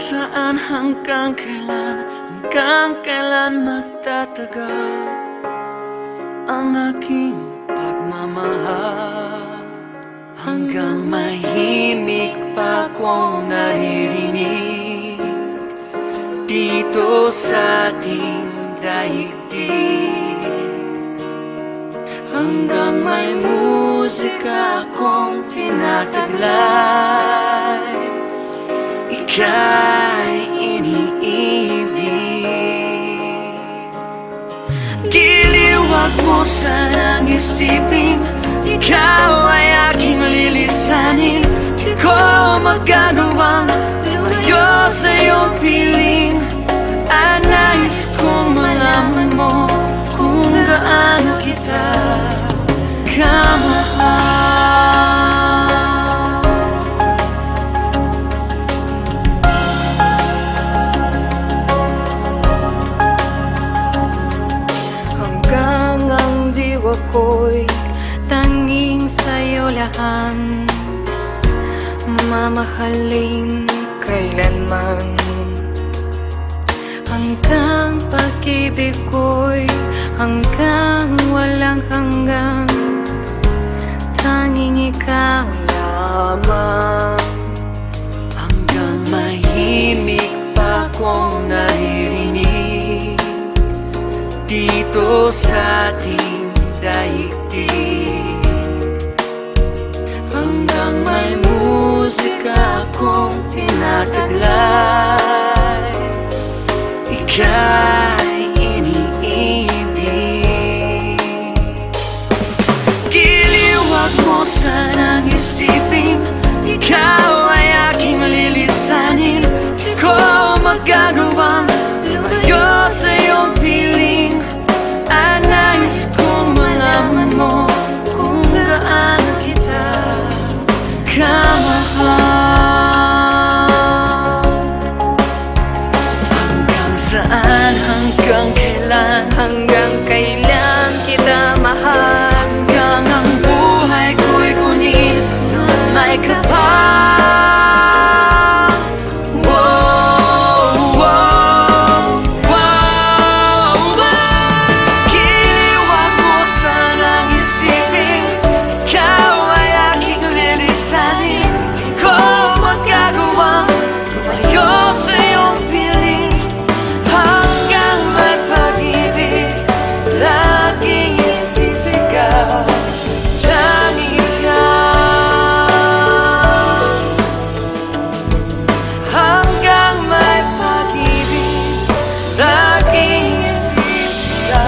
saan hanggang kailan magtatagal ang aking pagmamahal? Hanggang mahimik pa kong naririnig dito sa ating daigdig, hanggang may musika akong tinataglay, ika'y iniibig. Giliw, wag mo sanang isipin ikaw ay aking lilisanin. Di ko magagawang lumayo sa iyong piling, at nais kong malaman mo kung gaano kita kamahal. Hanggang ang diwa ko'y tanging sa'yo lahan, mamahalin kailanman. Hanggang pag-ibig ko'y hanggang walang hanggang, tanging ikaw lamang. Hanggang mahimik pa kong naririnig dito sa ating daigdig, hanggang may musika akong tinataglay, ika'y iniibig. Giliw, wag mo sanang isipin ikaw ay aking lilisanin. Di ko magagawang lumayo sa iyong piling, at nais kong malaman mo kung gaano kita kamahal. Hanggang saan, hanggang kailan kita mahal? hanggang ang buhay ko'y kunin ng may kapal. Wow, wow, wow, wow. Giliw, wag mo sanang isipin ikaw ay aking lilisanin. Di ko magagawang lumayo sa iyong piling, hanggang may pag-ibig laging isisigaw, tanging ikaw. Hanggang may pag-ibig laging isisigaw,